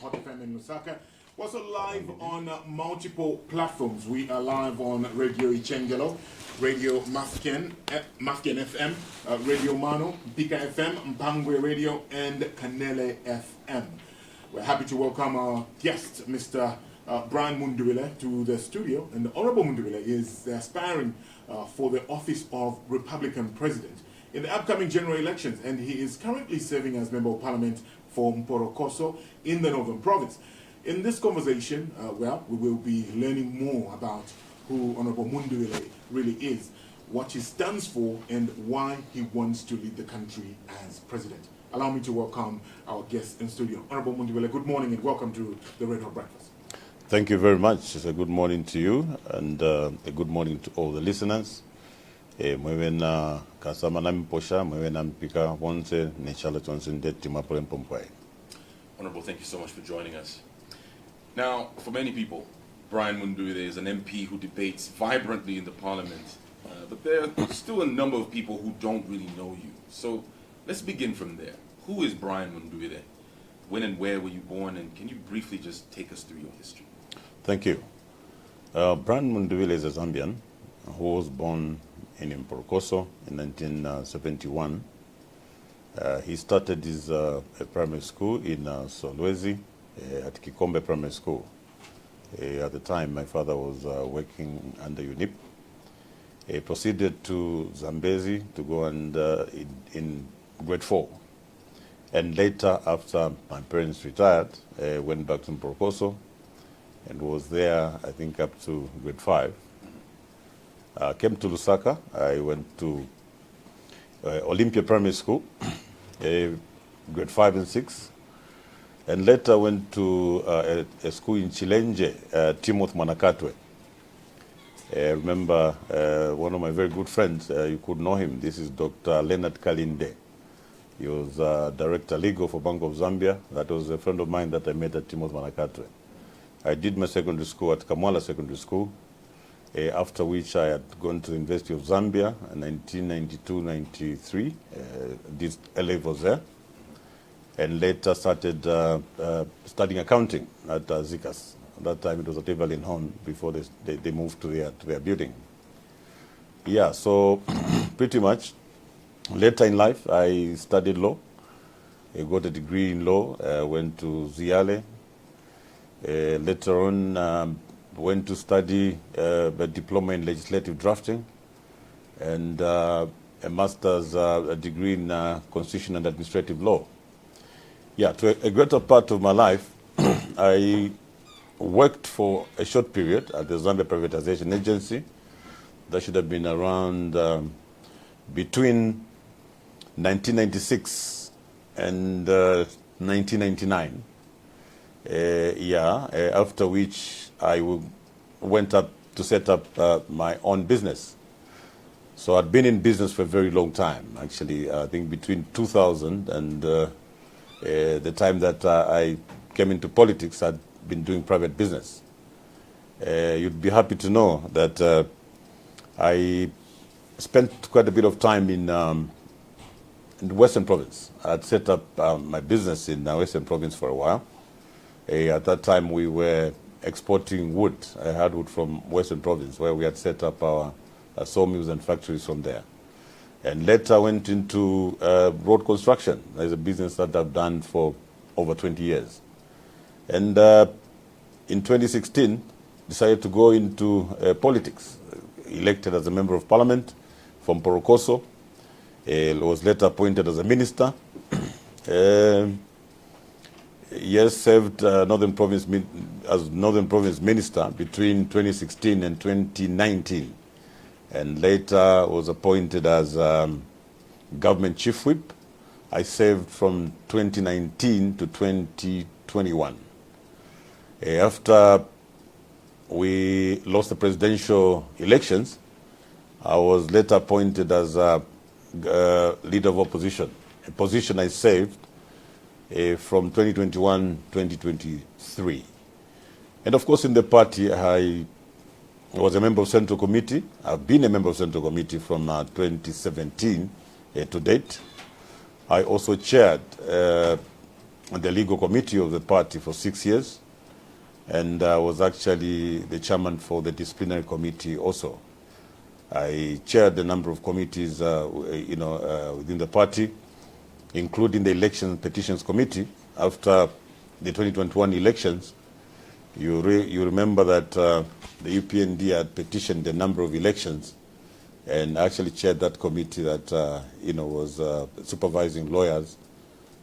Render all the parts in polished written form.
Hot FM in Lusaka. We're also live on multiple platforms. We are live on Radio Ichengelo, Radio Mafken FM, Radio Mano, Pika FM, Mpangwe Radio, and Kanele FM. We're happy to welcome our guest, Mr. Brian Mundubile, to the studio. And the Honorable Mundubile is aspiring for the office of Republican President in the upcoming general elections, and he is currently serving as Member of Parliament for Mporokoso in the Northern Province. In this conversation, we will be learning more about who Honorable Mundubile really is, what he stands for, and why he wants to lead the country as President. Allow me to welcome our guest in studio. Honorable Mundubile, good morning and welcome to the Red Hot Breakfast. Thank you very much. It's a good morning to you and a good morning to all the listeners. Honorable, thank you so much for joining us. Now, for many people, Brian Mundubile is an MP who debates vibrantly in the Parliament, but there are still a number of people who don't really know you. So let's begin from there. Who is Brian Mundubile? When and where were you born? And can you briefly just take us through your history? Thank you. Brian Mundubile is a Zambian who was born in Mporokoso in 1971. He started his primary school in Solwezi at Kikombe Primary School. At the time, my father was working under UNIP. He proceeded to Zambezi to go and in grade 4. And later, after my parents retired, went back to Mporokoso and was there, I think, up to grade 5. Came to Lusaka. I went to Olympia Primary School, grade 5 and 6. And later went to a school in Chilenje, Timothy Manakatwe. Remember, one of my very good friends, you could know him. This is Dr. Leonard Kalinde. He was Director Legal for Bank of Zambia. That was a friend of mine that I met at Timothy Manakatwe. I did my secondary school at Kamwala Secondary School, after which I had gone to the University of Zambia in 1992-93, did A-levels there, and later started studying accounting at Zikas. At that time it was at Evelyn Horn before they moved to their building. Yeah, so pretty much later in life I studied law. I got a degree in law, went to Ziale. Later on went to study a diploma in legislative drafting and a master's degree in constitution and administrative law. Yeah, to a greater part of my life, I worked for a short period at the Zambia Privatization Agency. That should have been around between 1996 and 1999. After which I went up to set up my own business. So I'd been in business for a very long time, actually. I think between 2000 and the time that I came into politics, I'd been doing private business. You'd be happy to know that I spent quite a bit of time in the Western Province. I'd set up my business in the Western Province for a while. At that time, we were exporting wood, hardwood from Western Province, where we had set up our sawmills and factories from there. And later went into road construction. That's a business that I've done for over 20 years. And in 2016, decided to go into politics. Elected as a member of parliament from Mporokoso. Was later appointed as a minister. Yes, served Northern Province as Northern Province Minister between 2016 and 2019, and later was appointed as Government Chief Whip. I served from 2019 to 2021. After we lost the presidential elections, I was later appointed as leader of opposition, a position I served from 2021-2023. And of course in the party I was a member of Central Committee. I've been a member of Central Committee from 2017 to date. I also chaired the legal committee of the party for 6 years, and I was actually the chairman for the disciplinary committee also. I chaired a number of committees, within the party, including the Election Petitions Committee. After the 2021 elections, you remember that the UPND had petitioned a number of elections, and I actually chaired that committee that was supervising lawyers,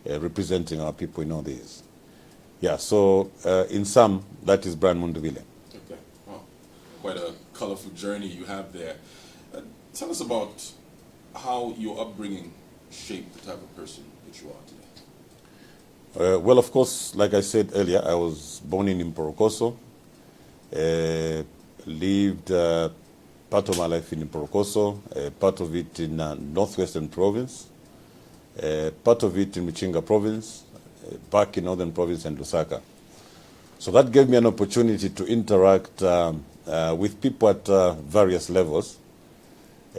representing our people in all these. Yeah, so in sum, that is Brian Mundubile. Okay, wow, quite a colorful journey you have there. Tell us about how your upbringing shaped the type of person that you are today. Well, of course, like I said earlier, I was born in Mporokoso, lived part of my life in Mporokoso, part of it in Northwestern Province, part of it in Michinga Province, back in Northern Province and Lusaka. So that gave me an opportunity to interact with people at various levels.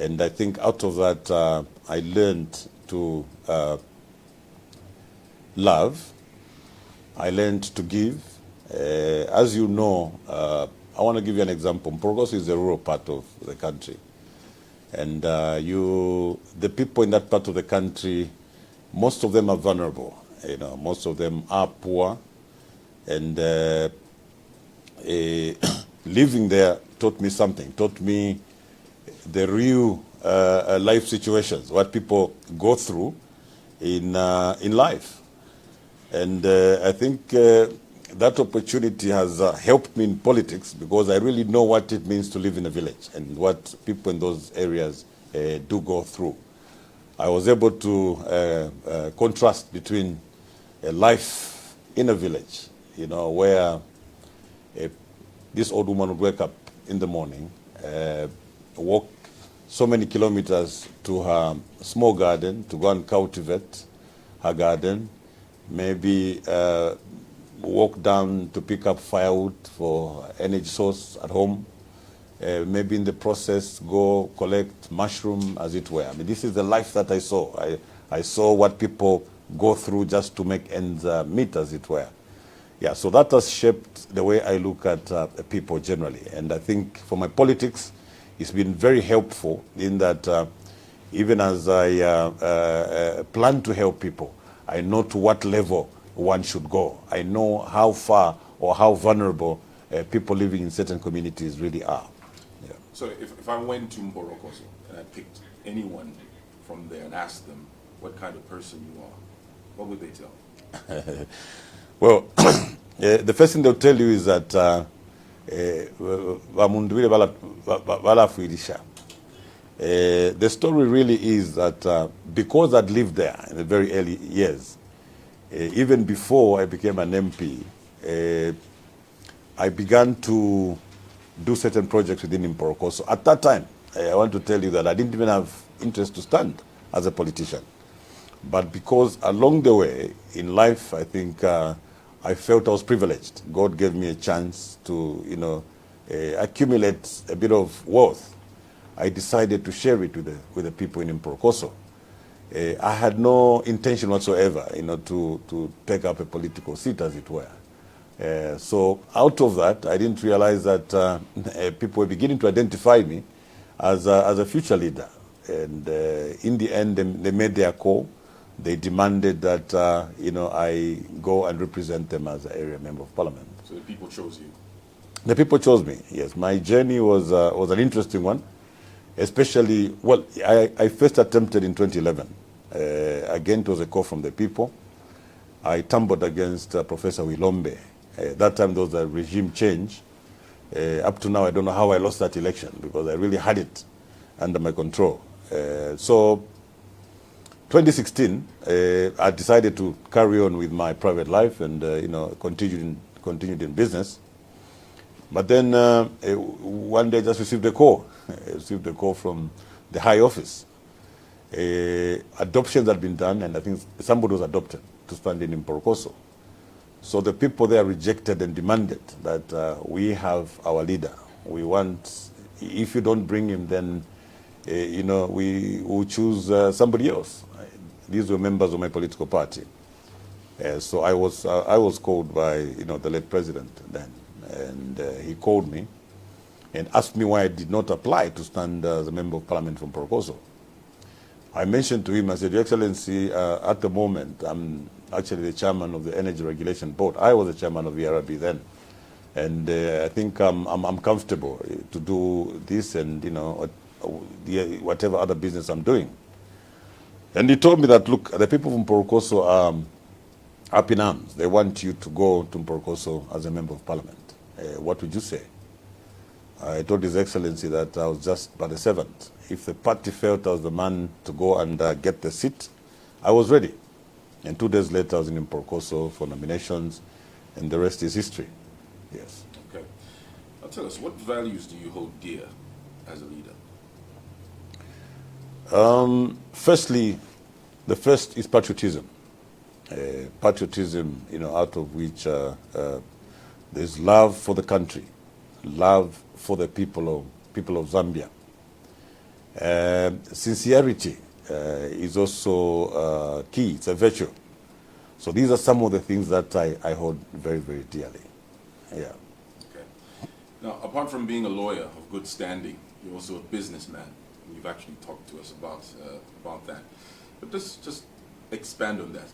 And I think out of that, I learned to love. I learned to give. As you know, I want to give you an example. Mporokoso is a rural part of the country. And the people in that part of the country, most of them are vulnerable. Most of them are poor. And living there taught me something, taught me the real life situations, what people go through in life. And I think that opportunity has helped me in politics, because I really know what it means to live in a village and what people in those areas do go through. I was able to contrast between a life in a village, where this old woman would wake up in the morning, walk so many kilometers to her small garden to go and cultivate her garden, maybe walk down to pick up firewood for energy source at home, maybe in the process go collect mushroom, as it were. I mean, this is the life that I saw. I saw what people go through just to make ends meet, as it were. Yeah, so that has shaped the way I look at people generally. And I think for my politics, it's been very helpful in that even as I plan to help people, I know to what level one should go. I know how far or how vulnerable people living in certain communities really are. Yeah. So if I went to Mporokoso and I picked anyone from there and asked them what kind of person you are, what would they tell? Well, the first thing they'll tell you is that the story really is that because I'd lived there in the very early years, even before I became an MP, I began to do certain projects within Mporokoso. At that time, I want to tell you that I didn't even have interest to stand as a politician. But because along the way in life, I think I felt I was privileged. God gave me a chance to, accumulate a bit of wealth. I decided to share it with the people in Mporokoso. I had no intention whatsoever, to take up a political seat, as it were. So out of that, I didn't realize that people were beginning to identify me as a future leader. And in the end, they made their call. They demanded that, I go and represent them as an area member of parliament. So the people chose you? The people chose me, yes. My journey was an interesting one, especially, well, I first attempted in 2011. Again, it was a call from the people. I tumbled against Professor Wilombe. That time there was a regime change. Up to now, I don't know how I lost that election, because I really had it under my control. So 2016, I decided to carry on with my private life and continued in business. But then one day I just received a call. I received a call from the high office. Adoptions had been done, and I think somebody was adopted to stand in Mporokoso. So the people there rejected and demanded that we have our leader. We want, if you don't bring him, then we will choose somebody else. These were members of my political party. So I was called by the late president then, and he called me and asked me why I did not apply to stand as a member of parliament from Porokoso. I mentioned to him, I said, Your Excellency, at the moment, I'm actually the chairman of the Energy Regulation Board. I was the chairman of the ERB then. And I think I'm comfortable to do this and, whatever other business I'm doing. And he told me that, look, the people from Porokoso are up in arms. They want you to go to Porokoso as a member of parliament. What would you say? I told His Excellency that I was just but a servant. If the party felt I was the man to go and get the seat, I was ready. And 2 days later, I was in Porokoso for nominations, and the rest is history. Yes. Okay. Now tell us, what values do you hold dear as a leader? Firstly, the first is patriotism. Patriotism, out of which there's love for the country, love for the people of Zambia. Sincerity is also key. It's a virtue. So these are some of the things that I hold very, very dearly. Yeah. Okay. Now, apart from being a lawyer of good standing, you're also a businessman. You've actually talked to us about that. But just expand on that.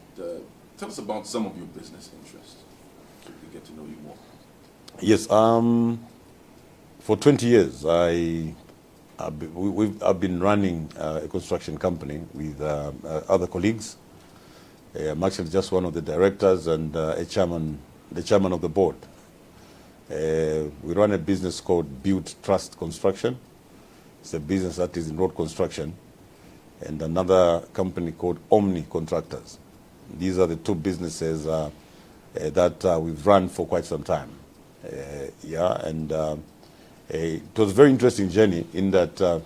Tell us about some of your business interests so we can get to know you more. Yes. For 20 years, I've been running a construction company with other colleagues. I'm actually just one of the directors and the chairman of the board. We run a business called Build Trust Construction. It's a business that is in road construction, and another company called Omni Contractors. These are the two businesses that we've run for quite some time. It was a very interesting journey in that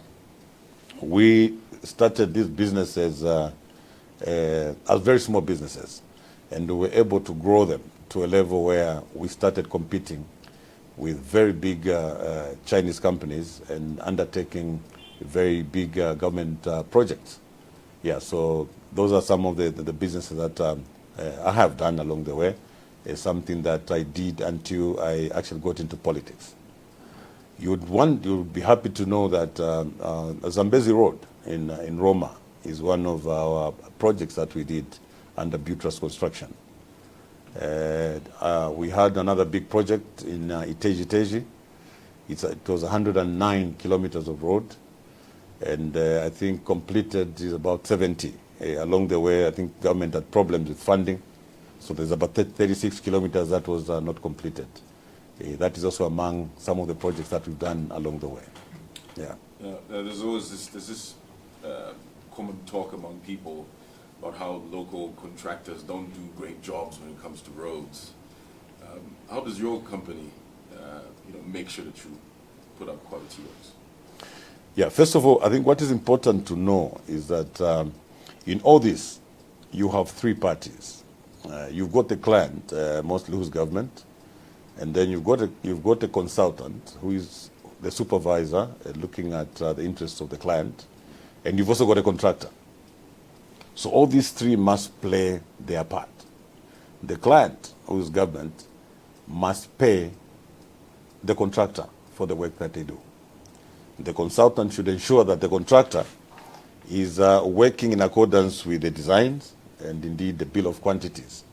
we started these businesses as very small businesses, and we were able to grow them to a level where we started competing with very big Chinese companies and undertaking very big government projects. Yeah, so those are some of the businesses that I have done along the way. It's something that I did until I actually got into politics. You'd be happy to know that Zambezi Road in Roma is one of our projects that we did under Build Trust Construction. We had another big project in Iteji. It was 109 kilometers of road, and I think completed is about 70. Along the way, I think government had problems with funding, so there's about 36 kilometers that was not completed. That is also among some of the projects that we've done along the way. Yeah. There's always this common talk among people about how local contractors don't do great jobs when it comes to roads. How does your company, make sure that you put up quality roads? Yeah. First of all, I think what is important to know is that in all this, you have three parties. You've got the client, mostly who's government, and then you've got a consultant who is the supervisor looking at the interests of the client, and you've also got a contractor. So all these three must play their part. The client, who is government, must pay the contractor for the work that they do. The consultant should ensure that the contractor is working in accordance with the designs and indeed the bill of quantities.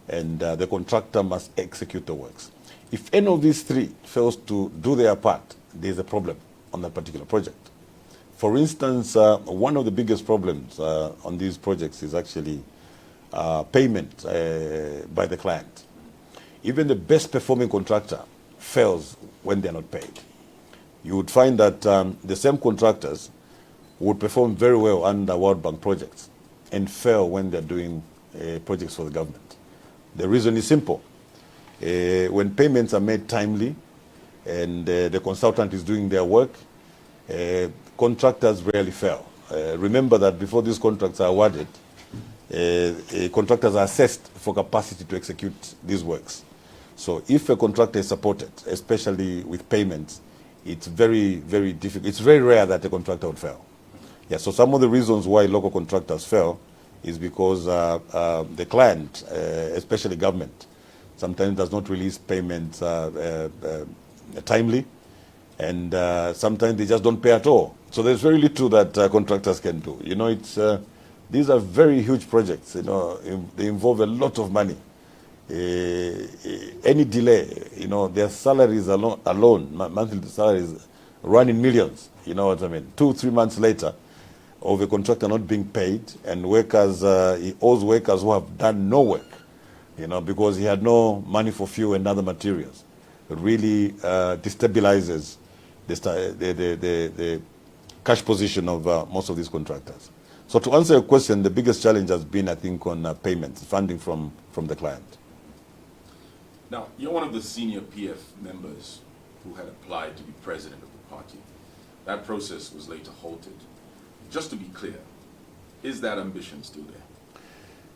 And the contractor must execute the works. If any of these three fails to do their part, there's a problem on that particular project. For instance, one of the biggest problems on these projects is actually payment by the client. Even the best performing contractor fails when they're not paid. You would find that the same contractors would perform very well under World Bank projects and fail when they're doing projects for the government. The reason is simple. When payments are made timely and the consultant is doing their work, contractors rarely fail. Remember that before these contracts are awarded, contractors are assessed for capacity to execute these works. So if a contractor is supported, especially with payments, it's very, very difficult. It's very rare that a contractor would fail. Yeah, so some of the reasons why local contractors fail is because the client, especially government, sometimes does not release payments timely, and sometimes they just don't pay at all. So there's very little that contractors can do. You know, these are very huge projects. You know, they involve a lot of money. Any delay, you know, their salaries alone, monthly salaries, run in millions. You know what I mean? 2-3 months later, of a contractor not being paid, and workers, he owes workers who have done no work, you know, because he had no money for fuel and other materials. It really destabilizes the cash position of most of these contractors. So to answer your question, the biggest challenge has been, I think, on payments, funding from the client. Now, you're one of the senior PF members who had applied to be president of the party. That process was later halted. Just to be clear, is that ambition still there?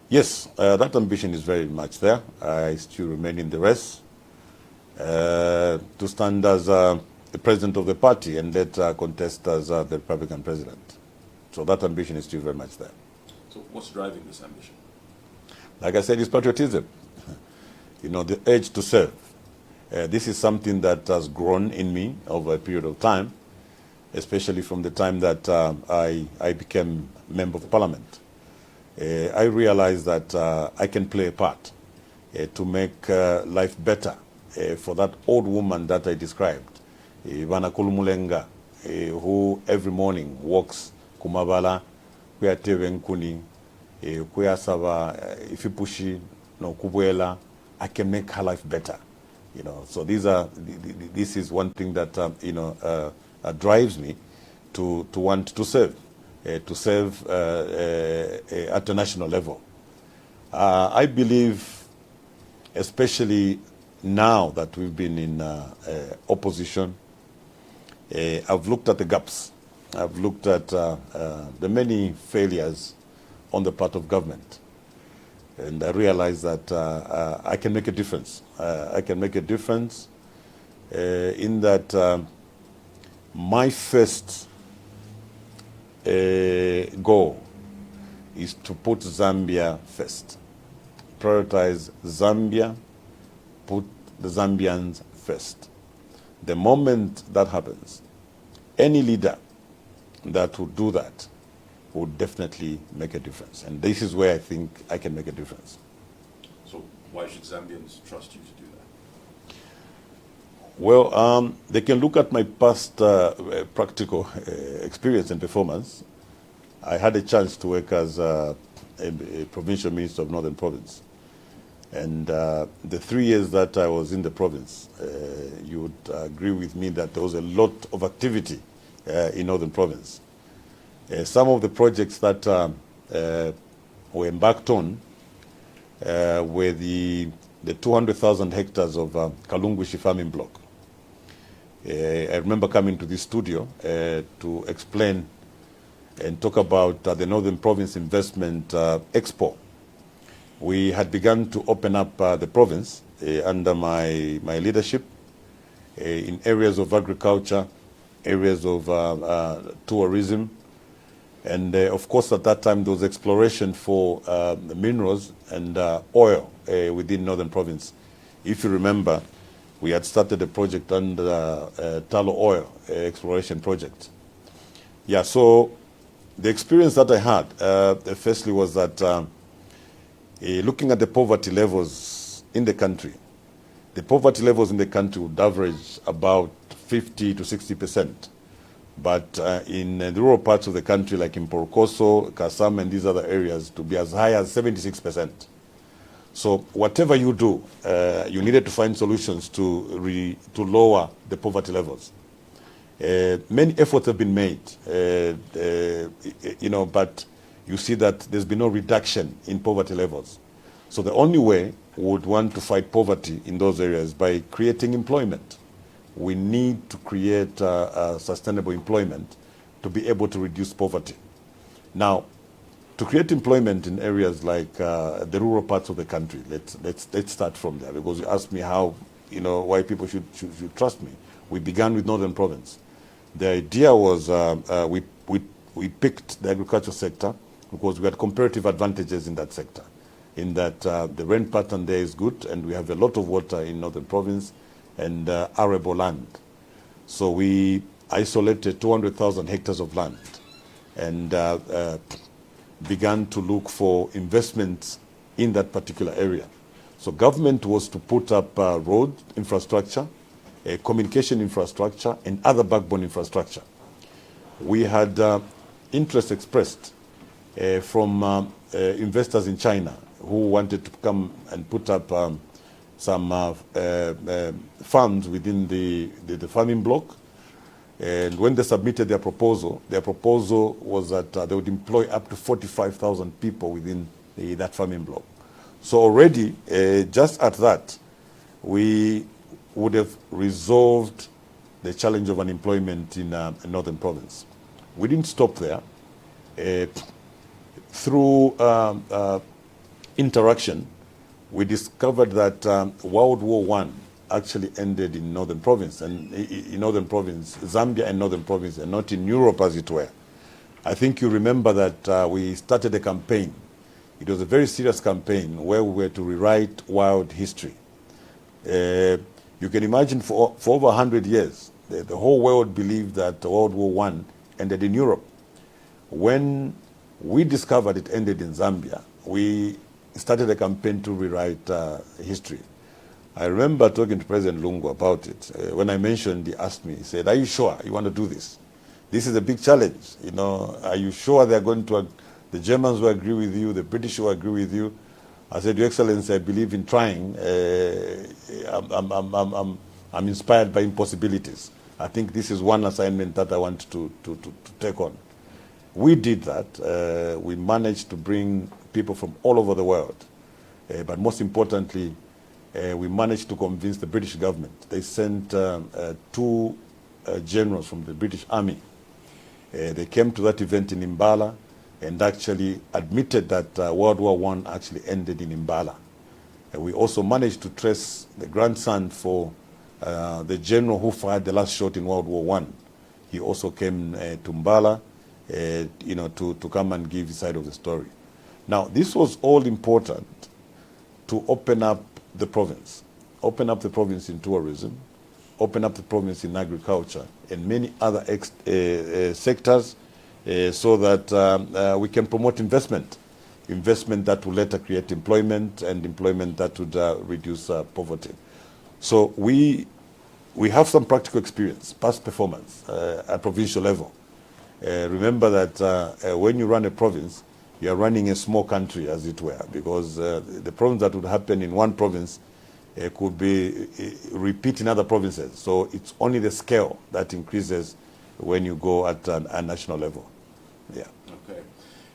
Yes, that ambition is very much there. I still remain in the race to stand as the president of the party and later contest as the Republican president. So that ambition is still very much there. So what's driving this ambition? Like I said, it's patriotism. You know, the urge to serve. This is something that has grown in me over a period of time, especially from the time that I became member of parliament. I realized that I can play a part to make life better for that old woman that I described, Ivana Kulumulenga, who every morning walks kumabala, kuya teve nkuni, kuya sava ifipushi, no kubwela. I can make her life better, you know. So this is one thing that drives me to want to serve at a national level. I believe, especially now that we've been in opposition, I've looked at the gaps. I've looked at the many failures on the part of government. And I realized that I can make a difference. I can make a difference in that my first goal is to put Zambia first. Prioritize Zambia, put the Zambians first. The moment that happens, any leader that would do that would definitely make a difference. And this is where I think I can make a difference. So why should Zambians trust you to do that? Well, they can look at my past practical experience and performance. I had a chance to work as a provincial minister of Northern Province. And the 3 years that I was in the province, you would agree with me that there was a lot of activity in Northern Province. Some of the projects that were embarked on were the 200,000 hectares of Kalungushi farming block. I remember coming to this studio to explain and talk about the Northern Province Investment Expo. We had begun to open up the province under my leadership in areas of agriculture, areas of tourism, and of course at that time there was exploration for minerals and oil within Northern Province. If you remember, we had started a project under Talo Oil exploration project. Yeah, so the experience that I had firstly was that looking at the poverty levels in the country, the poverty levels in the country would average about 50 to 60%. But in the rural parts of the country, like in Porokoso, Kasam, and these other areas, to be as high as 76%. So whatever you do, you needed to find solutions to lower the poverty levels. Many efforts have been made, but you see that there's been no reduction in poverty levels. So the only way we would want to fight poverty in those areas by creating employment. We need to create sustainable employment to be able to reduce poverty. Now, to create employment in areas like the rural parts of the country, let's start from there, because you asked me how, why people should trust me. We began with Northern Province. The idea was we picked the agriculture sector because we had comparative advantages in that sector, in that the rain pattern there is good, and we have a lot of water in Northern Province and arable land. So we isolated 200,000 hectares of land and began to look for investments in that particular area. So government was to put up road infrastructure, communication infrastructure, and other backbone infrastructure. We had interest expressed from investors in China who wanted to come and put up some funds within the farming block. And when they submitted their proposal was that they would employ up to 45,000 people within that farming block. So already, just at that, we would have resolved the challenge of unemployment in Northern Province. We didn't stop there. Through interaction, we discovered that World War I actually ended in Northern Province, and in Northern Province, Zambia and Northern Province, and not in Europe as it were. I think you remember that we started a campaign. It was a very serious campaign where we were to rewrite world history. You can imagine for over 100 years, the whole world believed that World War I ended in Europe. When we discovered it ended in Zambia, we started a campaign to rewrite history. I remember talking to President Lungu about it. When I mentioned, he asked me, he said, "Are you sure you want to do this? This is a big challenge. You know, are you sure they're going to, the Germans will agree with you, the British will agree with you?" I said, "Your Excellency, I believe in trying. I'm inspired by impossibilities. I think this is one assignment that I want to take on." We did that. We managed to bring people from all over the world. But most importantly, we managed to convince the British government. They sent two generals from the British Army. They came to that event in Imbala and actually admitted that World War I actually ended in Imbala. We also managed to trace the grandson for the general who fired the last shot in World War I. He also came to Mbala, to come and give his side of the story. Now, this was all important to open up the province in tourism, open up the province in agriculture, and many other sectors, so that we can promote investment that will later create employment, and employment that would reduce poverty. So we have some practical experience, past performance at provincial level. Remember that when you run a province, you are running a small country, as it were, because the problems that would happen in one province could be repeat in other provinces. So it's only the scale that increases when you go at a national level. Yeah. Okay.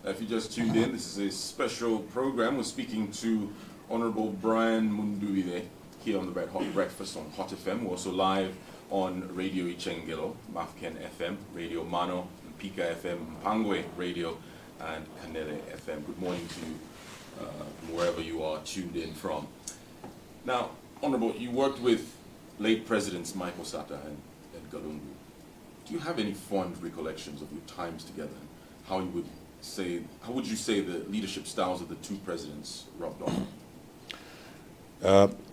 If you just tuned in, this is a special program. We're speaking to Honorable Brian Mundubile here on the Red Hot Breakfast on Hot FM. We're also live on Radio Ichengelo, Mafken FM, Radio Mano, Pika FM, Mpangwe Radio, and Kanele FM. Good morning to you from wherever you are tuned in from. Now, Honorable, you worked with late Presidents Michael Sata and Galungu. Do you have any fond recollections of your times together? How would you say the leadership styles of the two presidents rubbed off?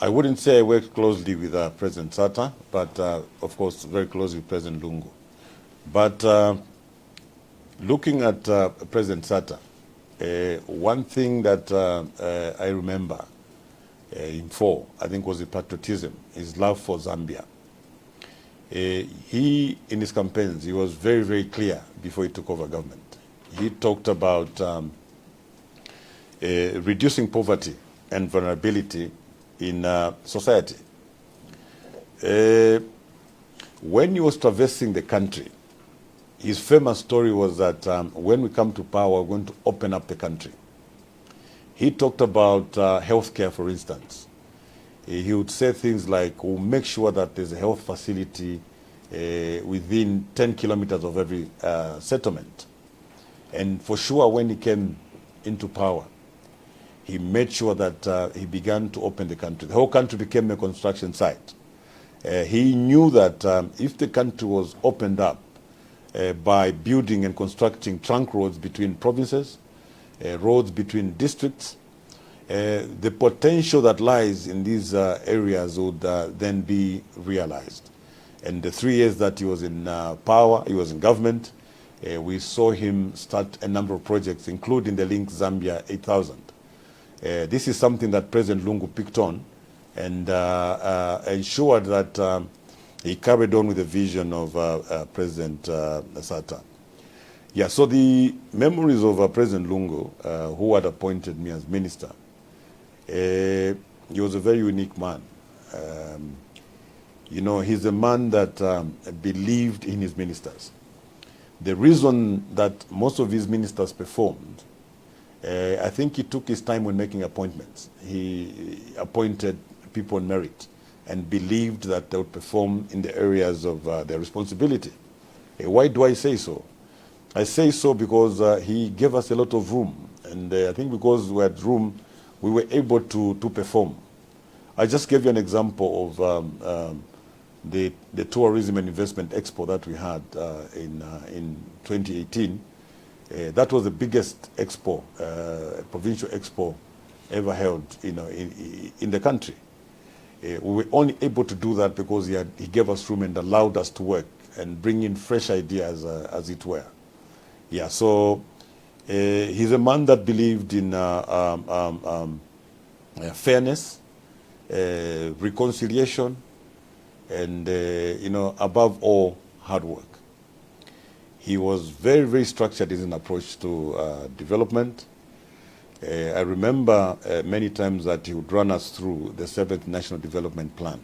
I wouldn't say I worked closely with President Sata, but of course very closely with President Lungu. But looking at President Sata, one thing that I remember I think was the patriotism, his love for Zambia. He, in his campaigns, he was very, very clear before he took over government. He talked about reducing poverty and vulnerability in society. When he was traversing the country, his famous story was that when we come to power, we're going to open up the country. He talked about healthcare, for instance. He would say things like, we'll make sure that there's a health facility within 10 kilometers of every settlement. And for sure, when he came into power, he made sure that he began to open the country. The whole country became a construction site. He knew that if the country was opened up by building and constructing trunk roads between provinces, roads between districts. The potential that lies in these areas would then be realized. And the 3 years that he was in power, he was in government, we saw him start a number of projects, including the Link Zambia 8000. This is something that President Lungu picked on and ensured that he carried on with the vision of President Sata. Yeah, so the memories of President Lungu, who had appointed me as minister, he was a very unique man. You know, he's a man that believed in his ministers. The reason that most of his ministers performed, I think he took his time when making appointments. He appointed people on merit and believed that they would perform in the areas of their responsibility. Why do I say so? I say so because he gave us a lot of room. And I think because we had room, we were able to perform. I just gave you an example of the Tourism and Investment Expo that we had in 2018. That was the biggest expo, provincial expo ever held, you know, in the country. We were only able to do that because he gave us room and allowed us to work and bring in fresh ideas, as it were. Yeah, so he's a man that believed in fairness, reconciliation, and you know, above all, hard work. He was very, very structured in his approach to development. I remember many times that he would run us through the 7th National Development Plan,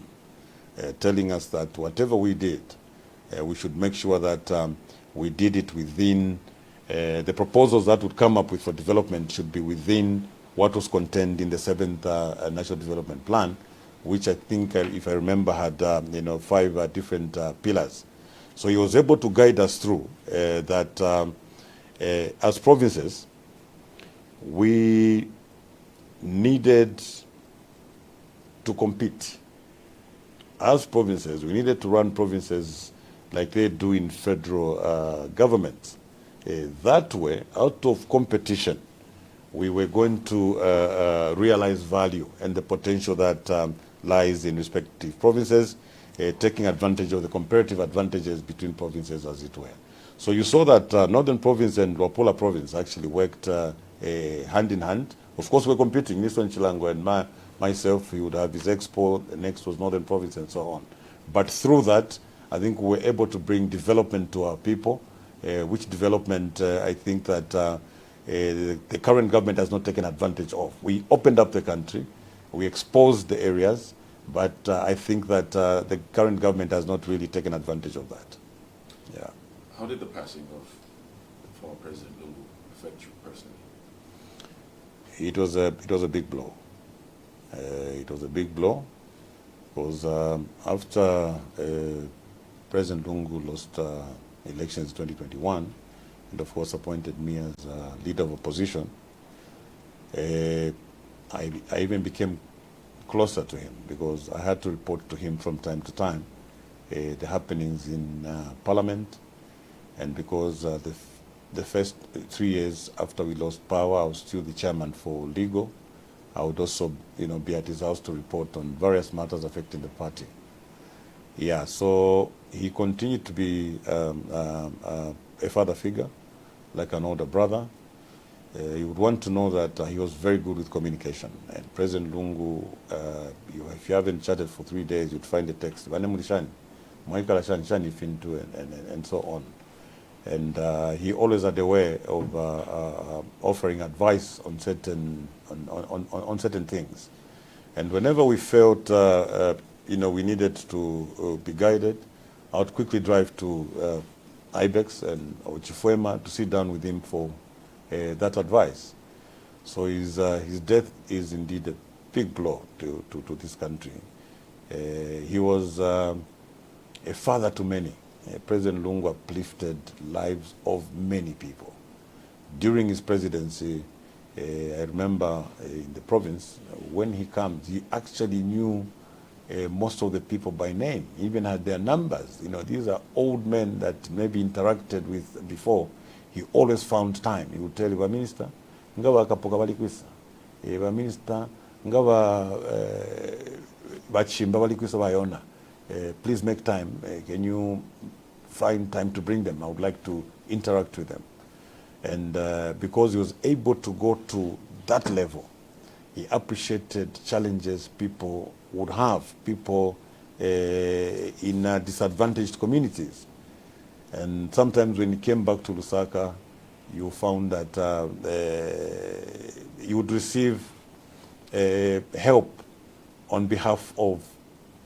telling us that whatever we did, we should make sure that we did it within the proposals that would come up with for development should be within what was contained in the 7th National Development Plan, which I think, if I remember, had you know, 5 different pillars. So he was able to guide us through that as provinces, we needed to compete. As provinces, we needed to run provinces like they do in federal governments. That way, out of competition, we were going to realize value and the potential that lies in respective provinces, taking advantage of the comparative advantages between provinces, as it were. So you saw that Northern Province and Luapula Province actually worked hand in hand. Of course, we're competing. Niswan Chilango and myself, he would have his expo, the next was Northern Province, and so on. But through that, I think we were able to bring development to our people, which development I think that the current government has not taken advantage of. We opened up the country, we exposed the areas, but I think that the current government has not really taken advantage of that. Yeah. How did the passing of former President Lungu affect you personally? It was a big blow. It was a big blow because after President Lungu lost elections in 2021, and of course appointed me as leader of opposition, I even became closer to him because I had to report to him from time to time the happenings in Parliament, and because the first 3 years after we lost power, I was still the chairman for legal. I would also, you know, be at his house to report on various matters affecting the party. Yeah, so he continued to be a father figure, like an older brother. You would want to know that he was very good with communication. And President Lungu, if you haven't chatted for 3 days, you'd find a text, and so on. And he always had a way of offering advice on certain things. And whenever we felt you know, we needed to be guided, I would quickly drive to Ibex or Chifuema to sit down with him for that advice. So his death is indeed a big blow to this country. He was a father to many. President Lungu uplifted lives of many people. During his presidency, I remember in the province, when he comes, he actually knew most of the people by name, even had their numbers. You know, these are old men that maybe interacted with before. He always found time. He would tell you, Minister, nga bakapoka bali kwisa baminister nga bachimba bali kwisa bayona. Please make time. Can you find time to bring them? I would like to interact with them. And because he was able to go to that level, he appreciated challenges people would have, people in disadvantaged communities. And sometimes when he came back to Lusaka, you found that you would receive help on behalf of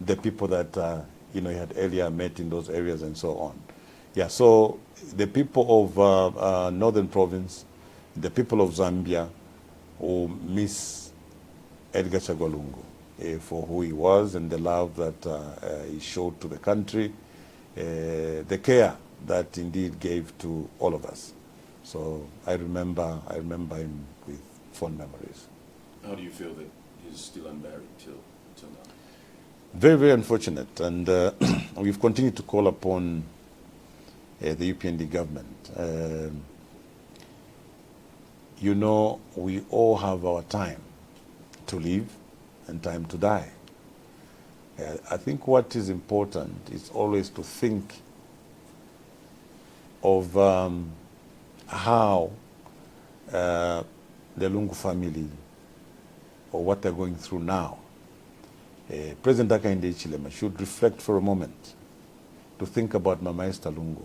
the people that he had earlier met in those areas and so on. Yeah, so the people of Northern Province, the people of Zambia, who miss Edgar Chagwa Lungu for who he was and the love that he showed to the country, the care that indeed gave to all of us. So I remember him with fond memories. How do you feel that he's still unburied till now? Very, very unfortunate. And we've continued to call upon the UPND government. We all have our time to live and time to die. I think what is important is always to think of how the Lungu family, or what they're going through now. President Hakainde Hichilema should reflect for a moment to think about Mama Esther Lungu,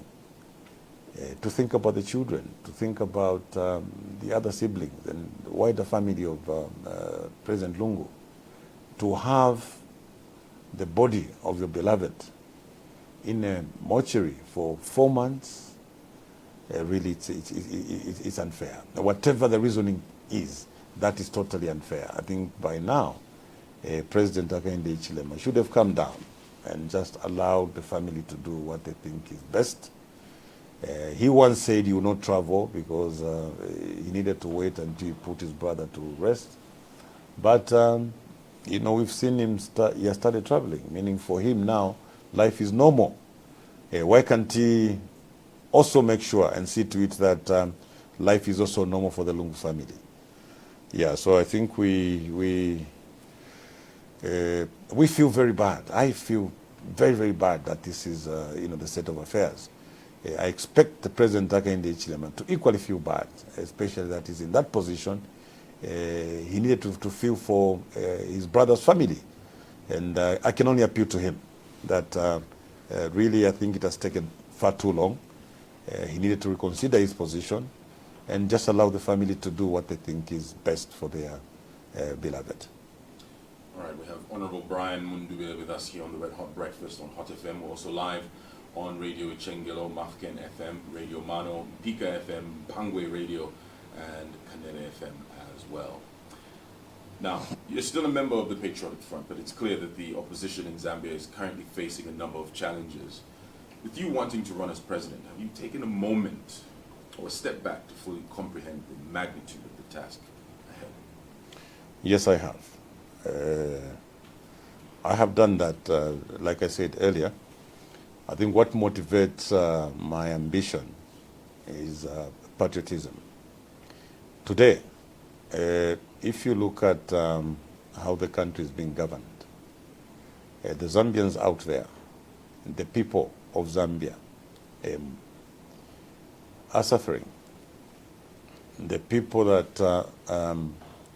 to think about the children, to think about the other siblings and the wider family of President Lungu, to have the body of your beloved in a mortuary for 4 months. Really, it's unfair. Whatever the reasoning is, that is totally unfair. I think by now, President Hakainde Hichilema should have come down and just allowed the family to do what they think is best. He once said he would not travel because he needed to wait until he put his brother to rest. But, we've seen him, he has started traveling, meaning for him now, life is normal. Why can't he also make sure and see to it that life is also normal for the Lungu family? Yeah, so I think we feel very bad. I feel very, very bad that this is, the state of affairs. I expect the President Hakainde Hichilema to equally feel bad, especially that he's in that position. He needed to feel for his brother's family. And I can only appeal to him that really I think it has taken far too long. He needed to reconsider his position and just allow the family to do what they think is best for their beloved. All right, we have Honorable Brian Mundubile with us here on the Red Hot Breakfast on Hot FM. We're also live on Radio Ichengelo, Mafken FM, Radio Mano, Pika FM, Pangwe Radio, and Kanene FM as well. Now, you're still a member of the Patriotic Front, but it's clear that the opposition in Zambia is currently facing a number of challenges. With you wanting to run as president, have you taken a moment or a step back to fully comprehend the magnitude of the task ahead? Yes, I have. I have done that, like I said earlier. I think what motivates my ambition is patriotism. Today, if you look at how the country is being governed, the Zambians out there, the people of Zambia are suffering. The people that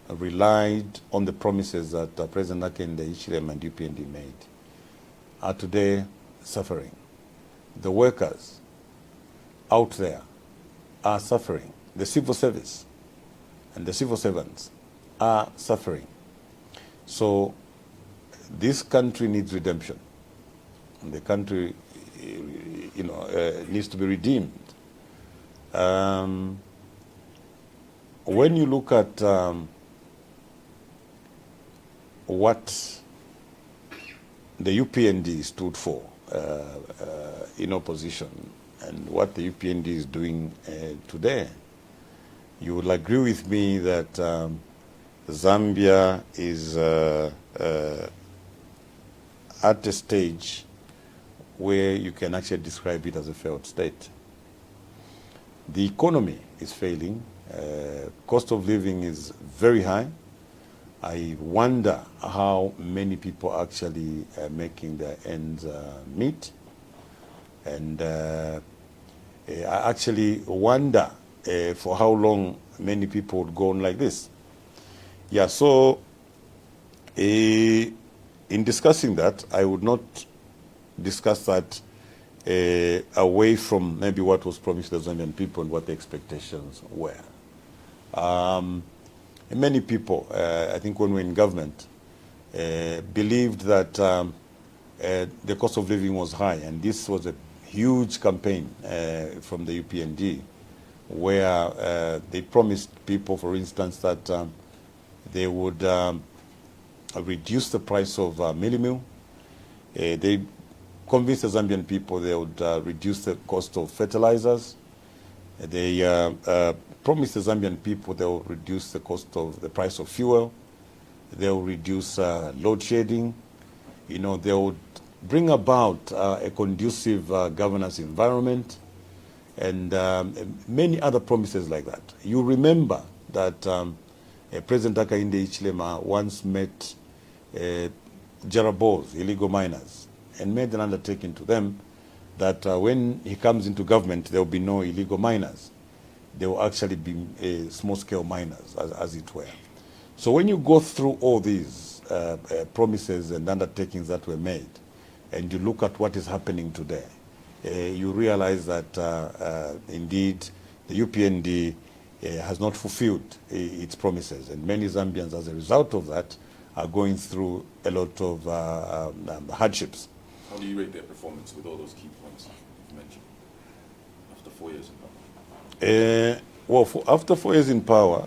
relied on the promises that President Hakainde Hichilema and UPND made are today suffering. The workers out there are suffering. The civil service and the civil servants are suffering. So this country needs redemption. And the country, needs to be redeemed. When you look at what the UPND stood for in opposition and what the UPND is doing today, you will agree with me that Zambia is at a stage where you can actually describe it as a failed state. The economy is failing. Cost of living is very high. I wonder how many people actually making their ends meet. And I actually wonder for how long many people would go on like this. Yeah, so in discussing that, I would not discuss that away from maybe what was promised to the Zambian people and what the expectations were. Many people, I think when we were in government, believed that the cost of living was high, and this was a huge campaign from the UPND, where they promised people, for instance, that they would reduce the price of mealie meal. They convinced the Zambian people they would reduce the cost of fertilizers. They promised the Zambian people they will reduce the cost of the price of fuel. They will reduce load shedding. You know, they would bring about a conducive governance environment, and many other promises like that. You remember that President Hakainde Hichilema once met Jarabos, illegal miners, and made an undertaking to them that when he comes into government, there will be no illegal miners. There will actually be small-scale miners, as it were. So when you go through all these promises and undertakings that were made, and you look at what is happening today, you realize that indeed the UPND has not fulfilled its promises, and many Zambians, as a result of that, are going through a lot of hardships. How do you rate their performance with all those key points you mentioned after 4 years in power? Well, after 4 years in power,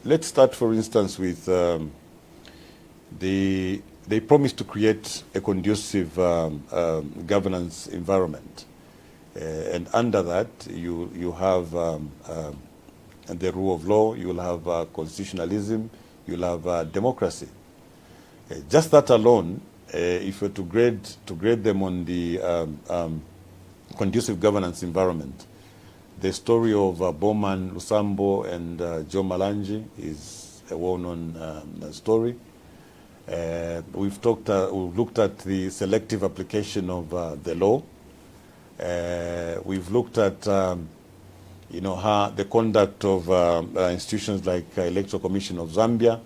let's start, for instance, with they promised to create a conducive governance environment. And under that, you have the rule of law, you'll have constitutionalism, you'll have democracy. Just that alone, if you're to grade them on the conducive governance environment, the story of Bowman Lusambo and Joe Malanji is a well-known story. We've looked at the selective application of the law. We've looked at how the conduct of institutions like Electoral Commission of Zambia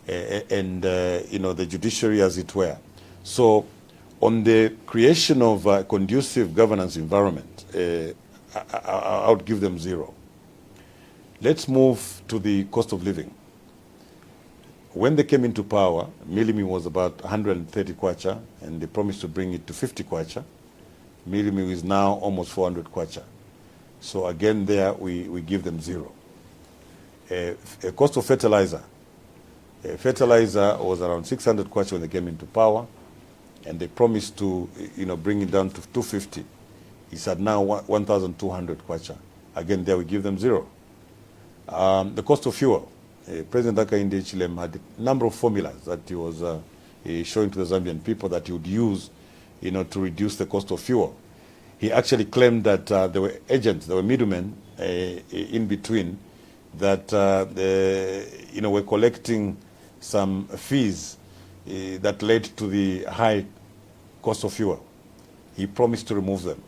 and the judiciary, as it were. So on the creation of a conducive governance environment, I would give them 0. Let's move to the cost of living. When they came into power, mealie meal was about 130 kwacha, and they promised to bring it to 50 kwacha. Mealie meal is now almost 400 kwacha. So again, there we give them 0. A cost of fertilizer. Fertilizer was around 600 kwacha when they came into power, and they promised to bring it down to 250. It's at now 1,200 kwacha. Again, there we give them 0. The cost of fuel. President Hakainde Hichilema had a number of formulas that he was showing to the Zambian people that he would use to reduce the cost of fuel. He actually claimed that there were agents, there were middlemen in between that were collecting some fees that led to the high cost of fuel. He promised to remove them.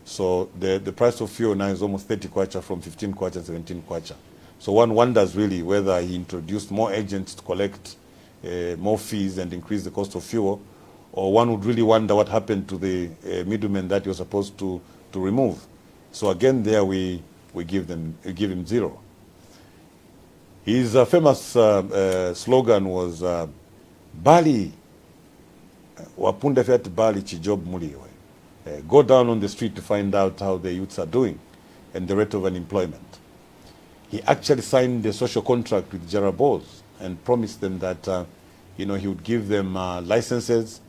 So the price of fuel now is almost 30 kwacha from 15 kwacha, 17 kwacha. So one wonders really whether he introduced more agents to collect more fees and increase the cost of fuel, or one would really wonder what happened to the middlemen that you're supposed to remove. So again, there we give him 0. His famous slogan was Bali, wapunda fiat Bali chijob muliwe. Go down on the street to find out how the youths are doing and the rate of unemployment. He actually signed a social contract with Jarabos and promised them that he would give them licenses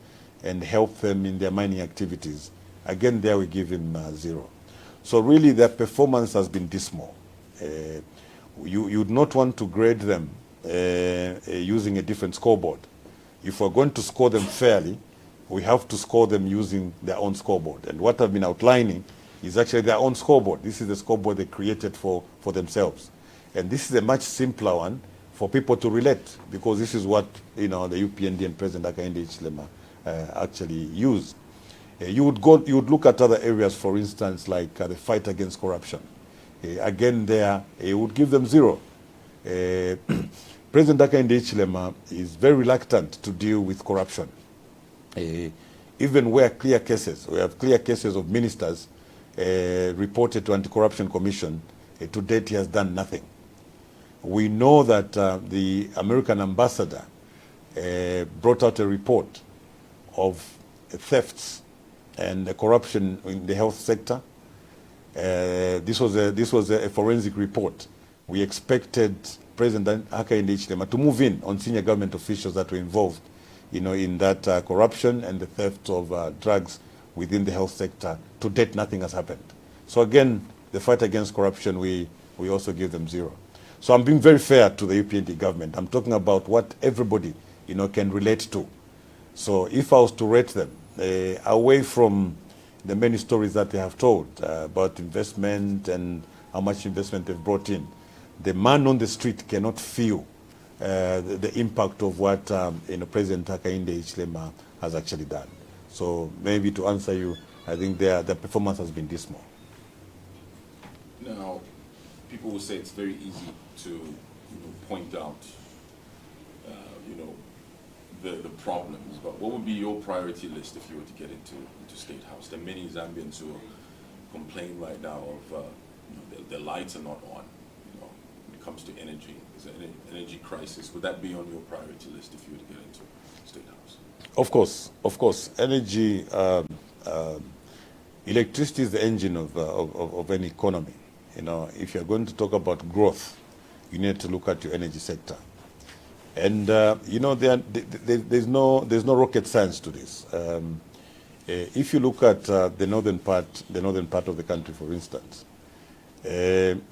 and help them in their mining activities. Again, there we give him 0. So really, their performance has been dismal. You would not want to grade them using a different scoreboard. If we're going to score them fairly, we have to score them using their own scoreboard. And what I've been outlining is actually their own scoreboard. This is the scoreboard they created for themselves. And this is a much simpler one for people to relate, because this is what, the UPND and President Hakainde Hichilema actually used. You would look at other areas, for instance, like the fight against corruption. Again, there, it would give them 0. President Hakainde Hichilema is very reluctant to deal with corruption. Even where we have clear cases of ministers reported to Anti-Corruption Commission, to date he has done nothing. We know that the American ambassador brought out a report of thefts and corruption in the health sector. This was a forensic report. We expected President Hakainde Hichilema to move in on senior government officials that were involved, in that corruption and the theft of drugs within the health sector. To date, nothing has happened. So again, the fight against corruption, we also give them 0. So I'm being very fair to the UPND government. I'm talking about what everybody, can relate to. So if I was to rate them, away from the many stories that they have told about investment and how much investment they've brought in, the man on the street cannot feel the impact of what President Hakainde Hichilema has actually done. So maybe to answer you, I think their performance has been dismal. Now, people will say it's very easy to point out the problems, but what would be your priority list if you were to get into State House? There are many Zambians who complain right now of the lights are not on. When it comes to energy, there's an energy crisis. Would that be on your priority list if you were to get into State House? Of course. Energy, electricity is the engine of any economy. If you're going to talk about growth, you need to look at your energy sector. And there's no rocket science to this. If you look at the northern part of the country, for instance,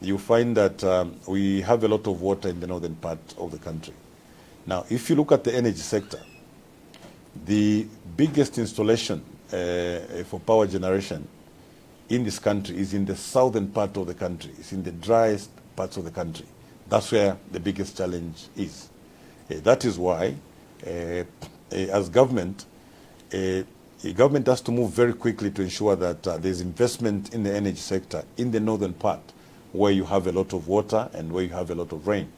you find that we have a lot of water in the northern part of the country. Now, if you look at the energy sector, the biggest installation for power generation in this country is in the southern part of the country. It's in the driest parts of the country. That's where the biggest challenge is. That is why, as government, government has to move very quickly to ensure that there's investment in the energy sector in the northern part, where you have a lot of water and where you have a lot of rain.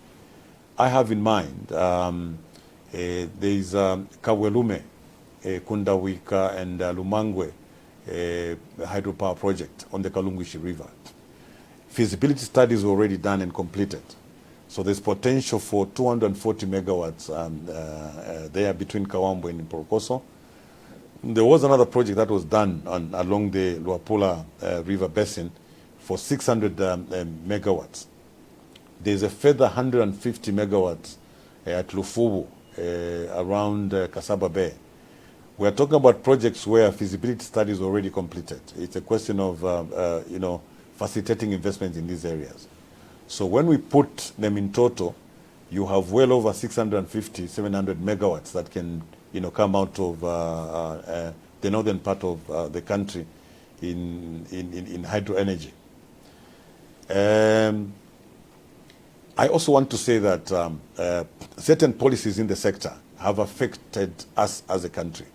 I have in mind, there's Kawelume, Kundawika, and Lumangwe hydropower project on the Kalunguishi River. Feasibility studies were already done and completed. So there's potential for 240 megawatts there between Kawambo and Mporokoso. There was another project that was done along the Luapula River Basin for 600 megawatts. There's a further 150 megawatts at Lufubu around Kasaba Bay. We are talking about projects where feasibility studies are already completed. It's a question of facilitating investment in these areas. So when we put them in total, you have well over 650, 700 megawatts that can, come out of the northern part of the country in hydro energy. I also want to say that certain policies in the sector have affected us as a country.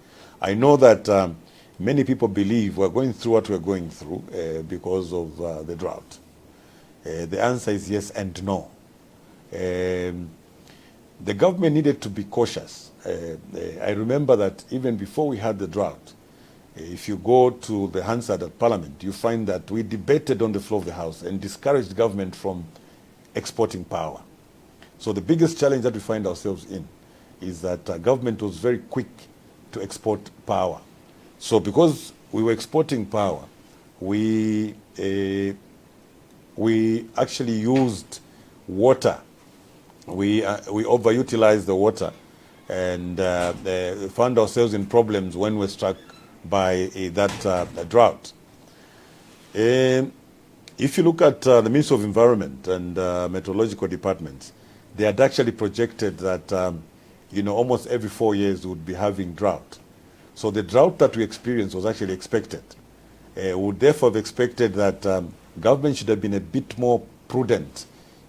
I know that many people believe we're going through what we're going through because of the drought. The answer is yes and no. The government needed to be cautious. I remember that even before we had the drought, if you go to the Hansard at Parliament, you find that we debated on the floor of the House and discouraged government from exporting power. So the biggest challenge that we find ourselves in is that government was very quick to export power. So because we were exporting power, we actually used water. We overutilized the water and found ourselves in problems when we were struck by that drought. If you look at the Ministry of Environment and Meteorological Departments, they had actually projected that almost every 4 years we would be having drought. So the drought that we experienced was actually expected. would therefore have expected that government should have been a bit more prudent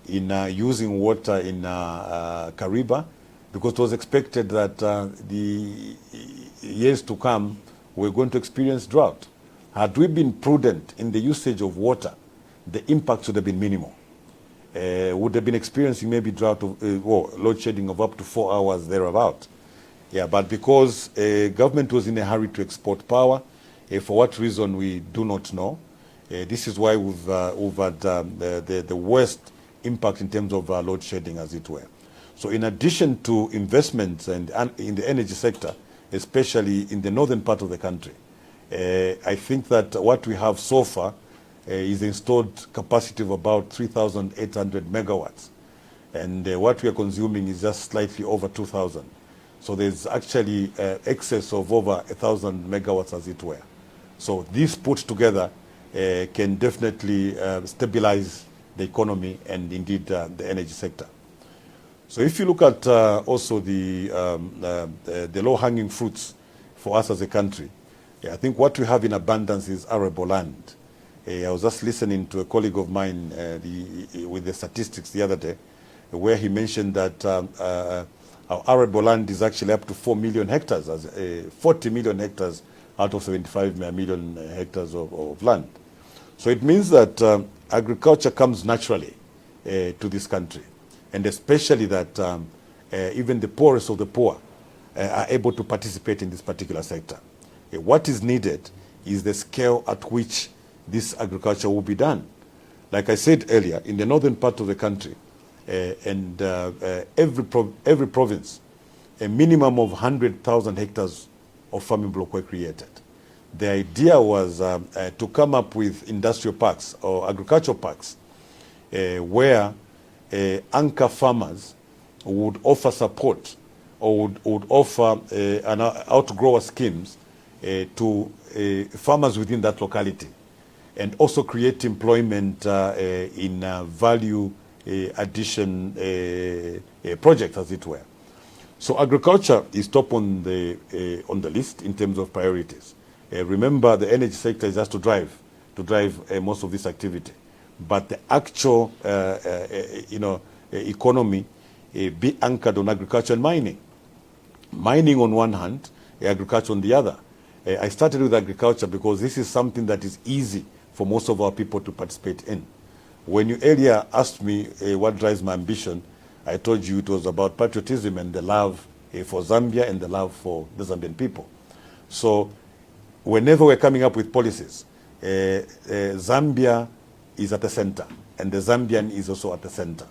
in using water in Kariba, because it was expected that the years to come we're going to experience drought. Had we been prudent in the usage of water, the impact would have been minimal. Would have been experiencing maybe drought of, load shedding of up to 4 hours thereabout. Yeah, but because government was in a hurry to export power, for what reason we do not know. This is why we've had the worst impact in terms of load shedding, as it were. So in addition to investments and in the energy sector, especially in the northern part of the country, I think that what we have so far is installed capacity of about 3,800 megawatts. And what we are consuming is just slightly over 2,000. So there's actually excess of over 1,000 megawatts, as it were. So this put together can definitely stabilize the economy and indeed the energy sector. So if you look at also the low-hanging fruits for us as a country, I think what we have in abundance is arable land. I was just listening to a colleague of mine with the statistics the other day, where he mentioned that our arable land is actually up to 4 million hectares, 40 million hectares out of 75 million hectares of land. So it means that agriculture comes naturally to this country, and especially that even the poorest of the poor are able to participate in this particular sector. What is needed is the scale at which this agriculture will be done. Like I said earlier, in the northern part of the country, and every province, a minimum of 100,000 hectares of farming block were created. The idea was to come up with industrial parks or agricultural parks where anchor farmers would offer support or would offer outgrower schemes to farmers within that locality, and also create employment in value addition projects, as it were. So agriculture is top on the list in terms of priorities. Remember, the energy sector is just to drive most of this activity, but the actual economy be anchored on agriculture and mining. Mining on one hand, agriculture on the other. I started with agriculture because this is something that is easy for most of our people to participate in. When you earlier asked me what drives my ambition, I told you it was about patriotism and the love for Zambia and the love for the Zambian people. So whenever we're coming up with policies, Zambia is at the center, and the Zambian is also at the center.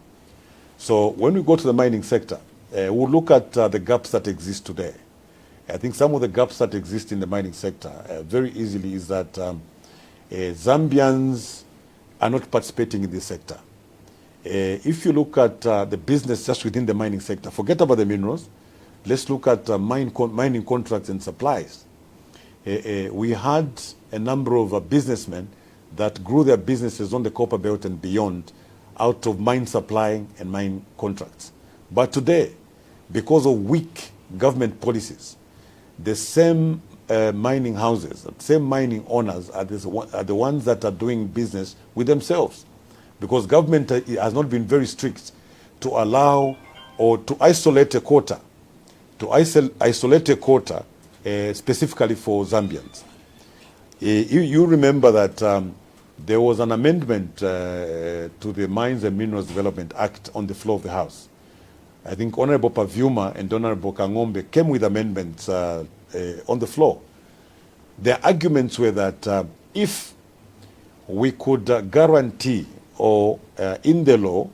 So when we go to the mining sector, we'll look at the gaps that exist today. I think some of the gaps that exist in the mining sector very easily is that Zambians are not participating in this sector. If you look at the business just within the mining sector, forget about the minerals, let's look at mining contracts and supplies. We had a number of businessmen that grew their businesses on the copper belt and beyond out of mine supplying and mine contracts. But today, because of weak government policies, the same mining houses, the same mining owners are the ones that are doing business with themselves, because government has not been very strict to allow or to isolate a quota, specifically for Zambians. You remember that there was an amendment to the Mines and Minerals Development Act on the floor of the House. I think Honorable Pavuma and Honorable Kangombe came with amendments on the floor. Their arguments were that if we could guarantee, or in the law,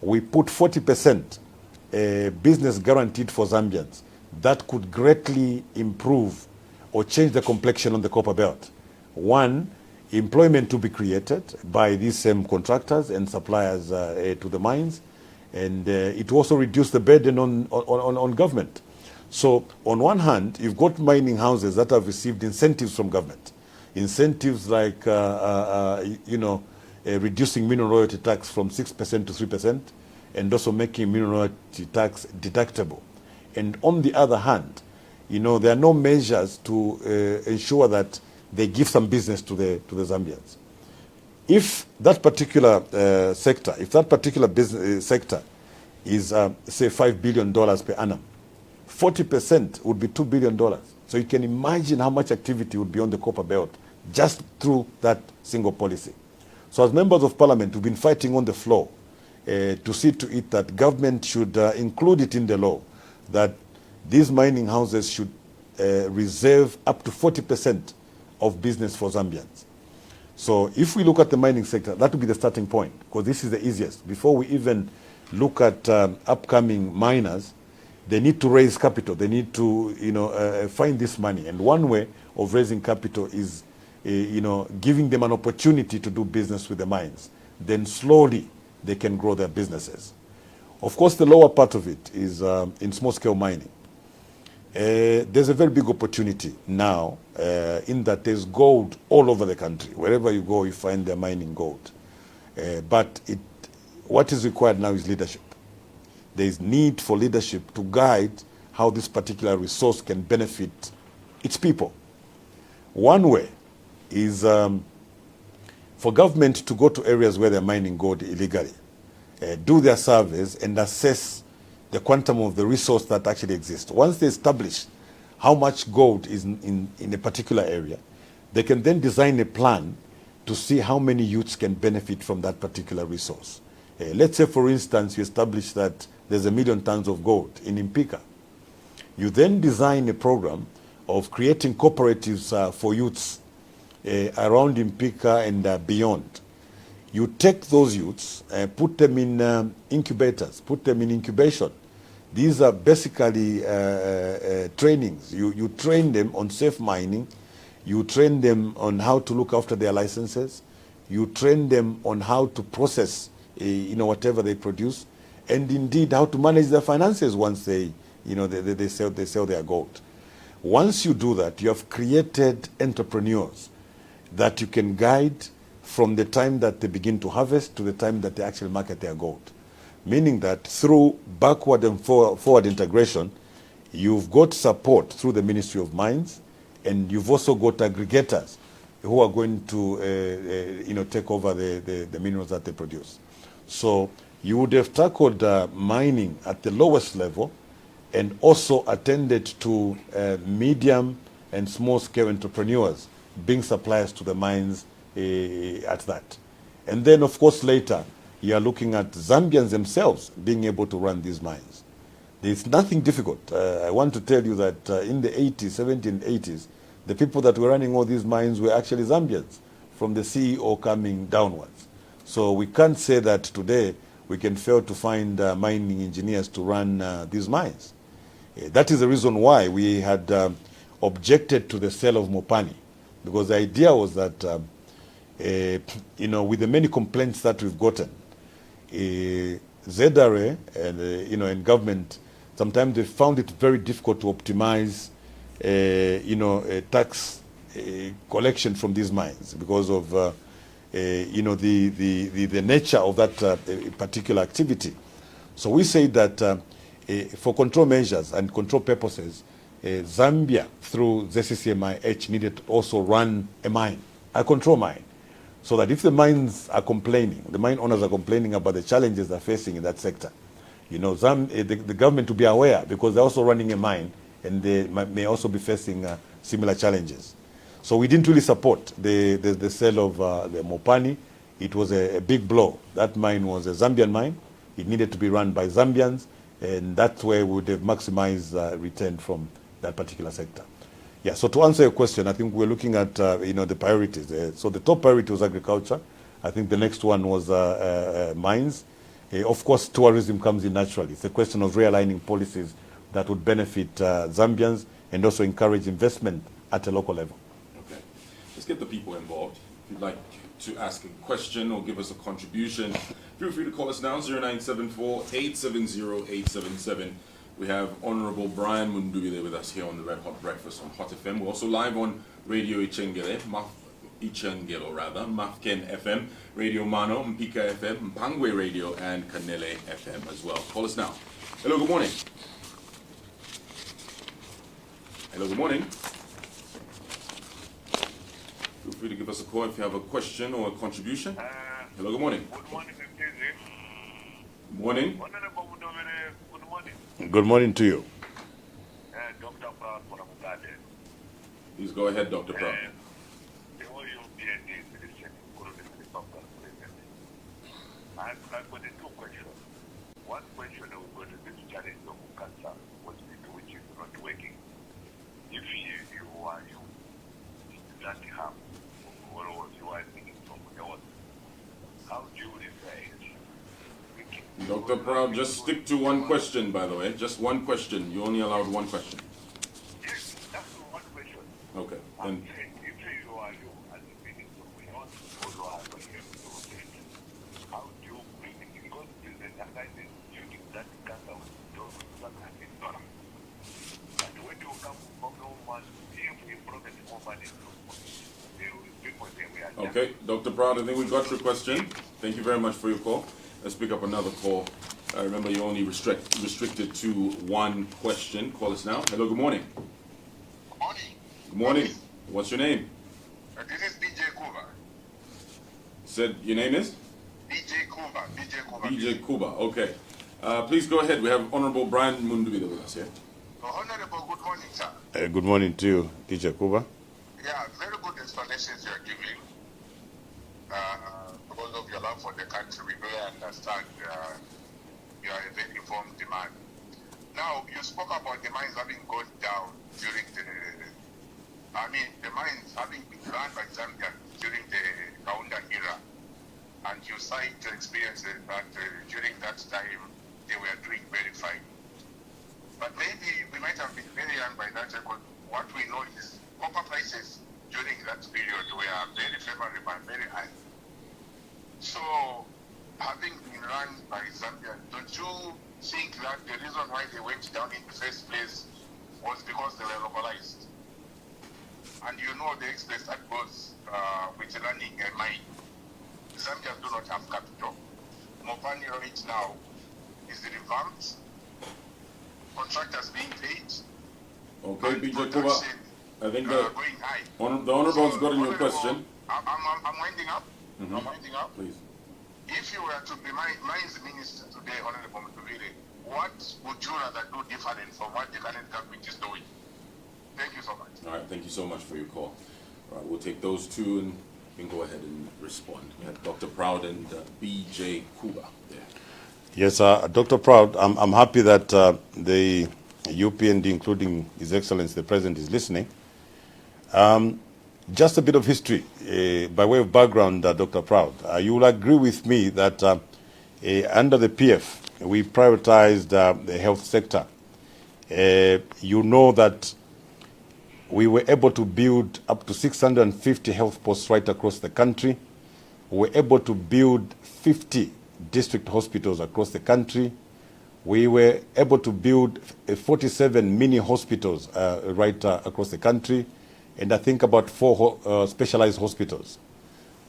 we put 40% business guaranteed for Zambians, that could greatly improve or change the complexion on the copper belt. One, employment to be created by these same contractors and suppliers to the mines, and it also reduced the burden on government. So on one hand, you've got mining houses that have received incentives from government, incentives like reducing mineral royalty tax from 6% to 3%, and also making mineral royalty tax deductible. And on the other hand, there are no measures to ensure that they give some business to the Zambians. If that particular sector, if that particular business sector is, say, $5 billion per annum, 40% would be $2 billion. So you can imagine how much activity would be on the copper belt just through that single policy. So as members of parliament, we've been fighting on the floor to see to it that government should include it in the law that these mining houses should reserve up to 40% of business for Zambians. So if we look at the mining sector, that would be the starting point, because this is the easiest. Before we even look at upcoming miners, they need to raise capital. They need to, find this money. And one way of raising capital is, giving them an opportunity to do business with the mines. Then slowly they can grow their businesses. Of course, the lower part of it is in small-scale mining. There's a very big opportunity now in that there's gold all over the country. Wherever you go, you find they're mining gold. But what is required now is leadership. There is need for leadership to guide how this particular resource can benefit its people. One way is for government to go to areas where they're mining gold illegally, do their surveys and assess the quantum of the resource that actually exists. Once they establish how much gold is in a particular area, they can then design a plan to see how many youths can benefit from that particular resource. Let's say, for instance, you establish that there's 1 million tons of gold in Impika. You then design a program of creating cooperatives for youths around Impika and beyond. You take those youths, put them in incubators, put them in incubation. These are basically trainings. You train them on safe mining. You train them on how to look after their licenses. You train them on how to process, whatever they produce, and indeed how to manage their finances once they sell their gold. Once you do that, you have created entrepreneurs that you can guide from the time that they begin to harvest to the time that they actually market their gold. Meaning that through backward and forward integration, you've got support through the Ministry of Mines, and you've also got aggregators who are going to take over the minerals that they produce. So you would have tackled mining at the lowest level and also attended to medium and small-scale entrepreneurs being suppliers to the mines at that. And then, of course, later, you are looking at Zambians themselves being able to run these mines. There's nothing difficult. I want to tell you that in the 80s, 70s, and 80s, the people that were running all these mines were actually Zambians, from the CEO coming downwards. So we can't say that today we can fail to find mining engineers to run these mines. That is the reason why we had objected to the sale of Mopani, because the idea was that, with the many complaints that we've gotten, ZRA and government, sometimes they found it very difficult to optimize, tax collection from these mines because of, the nature of that particular activity. So we say that for control measures and control purposes, Zambia, through ZCCMIH, needed to also run a control mine, so that if the mines are complaining, the mine owners are complaining about the challenges they're facing in that sector, the government to be aware, because they're also running a mine and they may also be facing similar challenges. So we didn't really support the sale of the Mopani. It was a big blow. That mine was a Zambian mine. It needed to be run by Zambians, and that's where we would have maximized return from that particular sector. Yeah, so to answer your question, I think we're looking at, the priorities. So the top priority was agriculture. I think the next one was mines. Of course, tourism comes in naturally. It's a question of realigning policies that would benefit Zambians and also encourage investment at a local level. Okay. Let's get the people involved. If you'd like to ask a question or give us a contribution, feel free to call us now, 0974-870-877. We have Honorable Brian Mundubile with us here on the Red Hot Breakfast on Hot FM. We're also live on Radio Mafken FM, Radio Mano, Mpika FM, Mpangwe Radio, and Kanele FM as well. Call us now. Hello, good morning. Hello, good morning. free to give us a call if you have a question or a contribution. Hello, good morning. Good morning, Mr. Morning. Honorable Mundubile, good morning. Good morning to you. Dr. Brown from Mundubile. Please go ahead, Dr. Proud. The whole European is listening to the Congress President. I've got two questions. One question will go to this challenge of cancer hospital, which is not working. If you are you, that harm, or you are thinking from health, how do you refer it? Dr. Proud, just stick to one question, by the way. Just one question. You only allowed one question. Yes, that's one question. Okay. I'm And saying, if you are you, as a minister, we want to follow up on your project. How do you bring it? Because there's an analysis using that cancer will do $100. And when you come from no one, if we promise more money, people say we are just okay, Dr. Proud, I think we got your question. Thank you very much for your call. Let's pick up another call. Remember, you're only restricted to one question. Call us now. Hello, good morning. money. Good morning. What's your name? This is DJ Kuba. Said your name is? DJ Kuba. BJ Kuba. Okay. Please go ahead. We have Honorable Brian Mundubile with us here. Honorable, good morning, sir. Good morning to you, DJ Kuba. Yeah, very good explanations you're giving. Because of your love for the country, we really understand you are a very informed man. Now, you spoke about the mines having gone down during the mines having been run by Zambia during the Kaunda era. And you cite your experiences that during that time, they were doing very fine. But maybe we might have been very young by that record. What we know is copper prices during that period were very favorable and very high. So, having been run by Zambia, don't you think that the reason why they went down in the first place was because they were localized? And you know the expense that goes with running a mine. Zambians do not have capital. Mopani right now is revamped, contractors being paid. Okay, and BJ Kuba. production, I think going high. the Honorable's gotten your Honorable, question. I'm winding up. Mhm. I'm winding up. Please. If you were to be mines minister today, Honorable Mundubile, what would you rather do different from what the current government is doing? Thank you so much. All right, thank you so much for your call. All right, we'll take those two and you can go ahead and respond. We have Dr. Proud and BJ Kuba there. Yes, Dr. Proud, I'm happy that the UPND, including His Excellency the President, is listening. Just a bit of history, by way of background, Dr. Proud. You will agree with me that under the PF, we prioritized the health sector. You know that we were able to build up to 650 health posts right across the country. We were able to build 50 district hospitals across the country. We were able to build 47 mini hospitals right across the country, and I think about 4 specialized hospitals.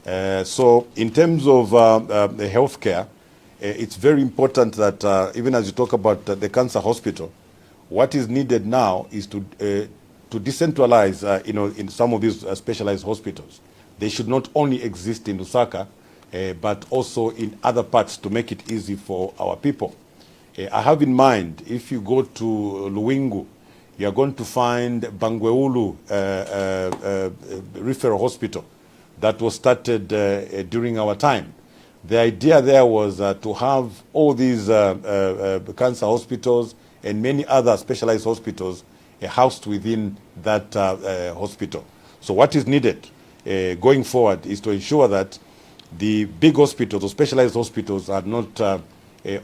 So in terms of the healthcare, it's very important that even as you talk about the cancer hospital, what is needed now is to decentralize, in some of these specialized hospitals. They should not only exist in Lusaka, but also in other parts to make it easy for our people. I have in mind, if you go to Luwingu, you are going to find Bangweulu Referral Hospital that was started during our time. The idea there was to have all these cancer hospitals and many other specialized hospitals housed within that hospital. So what is needed going forward is to ensure that the big hospitals or specialized hospitals are not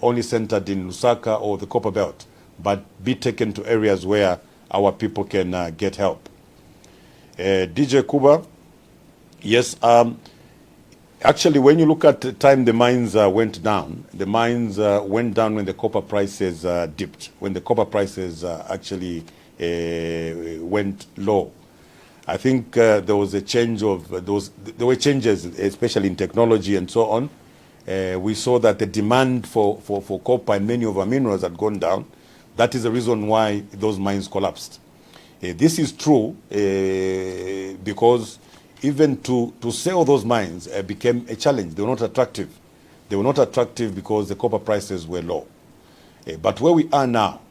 only centered in Lusaka or the Copper Belt, but be taken to areas where our people can get help. DJ Kuba, yes, actually when you look at the time the mines went down, the mines went down when the copper prices dipped, when the copper prices actually went low. I think there was a change of there were changes, especially in technology and so on. We saw that the demand for copper and many of our minerals had gone down. That is the reason why those mines collapsed. This is true because even to sell those mines became a challenge. They were not attractive. They were not attractive because the copper prices were low. But where we are now,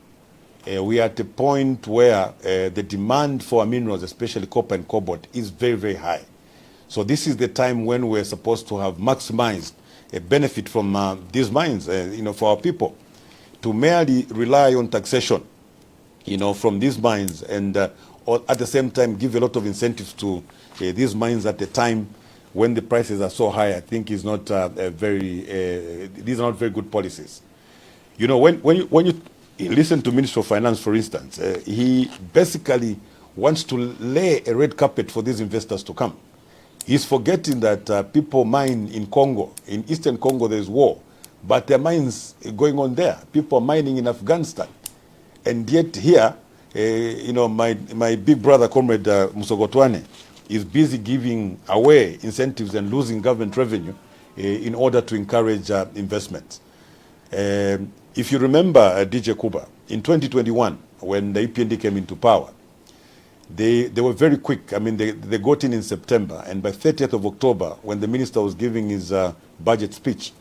we are at a point where the demand for our minerals, especially copper and cobalt, is very, very high. So this is the time when we're supposed to have maximized a benefit from these mines, for our people. To merely rely on taxation, from these mines and or at the same time give a lot of incentives to these mines at a time when the prices are so high, I think is not these are not very good policies. When you listen to Minister of Finance, for instance, he basically wants to lay a red carpet for these investors to come. He's forgetting that people mine in Congo. In Eastern Congo, there's war, but there are mines going on there. People are mining in Afghanistan. And yet here, my big brother, Comrade Musogotwane, is busy giving away incentives and losing government revenue in order to encourage investments. If you remember, DJ Kuba, in 2021, when the EPND came into power, they were very quick. I mean, they got in September, and by 30th of October, when the minister was giving his budget speech,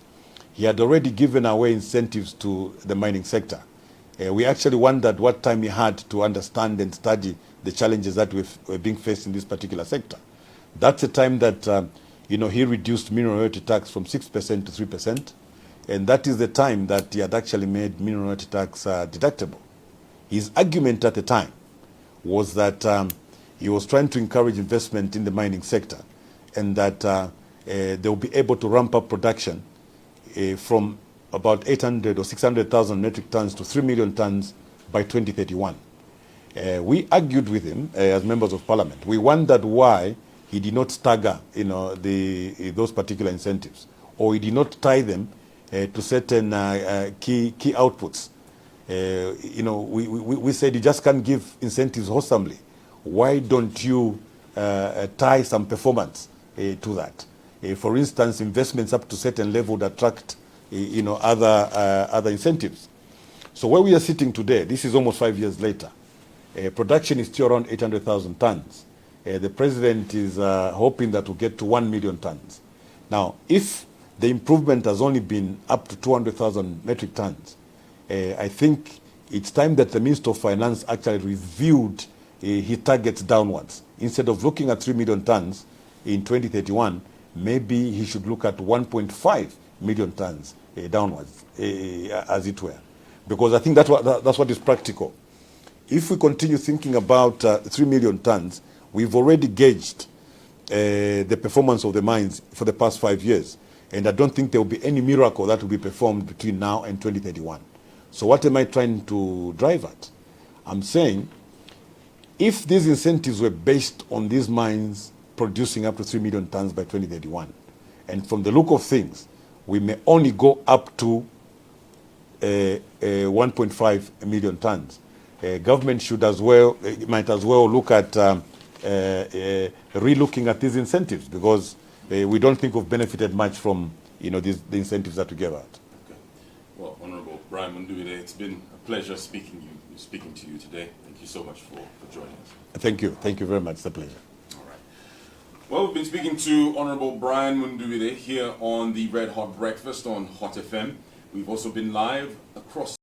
he had already given away incentives to the mining sector. We actually wondered what time he had to understand and study the challenges that were being faced in this particular sector. That's the time that he reduced mineral royalty tax from 6% to 3%, and that is the time that he had actually made mineral royalty tax deductible. His argument at the time was that he was trying to encourage investment in the mining sector, and that they will be able to ramp up production from about 800 or 600,000 metric tons to 3 million tons by 2031. We argued with him as members of parliament. We wondered why he did not stagger, those particular incentives, or he did not tie them to certain key outputs. We said you just can't give incentives wholesomely. Why don't you tie some performance to that? For instance, investments up to certain level that attract other incentives. So where we are sitting today, this is almost 5 years later. Production is still around 800,000 tons. The president is hoping that we'll get to 1 million tons. Now, if the improvement has only been up to 200,000 metric tons, I think it's time that the Minister of Finance actually reviewed his targets downwards. Instead of looking at 3 million tons in 2031, maybe he should look at 1.5 million tons downwards, as it were. Because I think that's what is practical. If we continue thinking about 3 million tons, we've already gauged the performance of the mines for the past 5 years. And I don't think there will be any miracle that will be performed between now and 2031. So what am I trying to drive at? I'm saying if these incentives were based on these mines producing up to 3 million tons by 2031, and from the look of things, we may only go up to 1.5 million tons. Government might as well look at re-looking at these incentives, because we don't think we've benefited much from the incentives that we gave out. Okay. Well, Honorable Brian Mundubile, it's been a pleasure speaking to you today. Thank you so much for joining us. Thank you. Thank you very much. It's a pleasure. All right. Well, we've been speaking to Honorable Brian Mundubile here on the Red Hot Breakfast on Hot FM. We've also been live across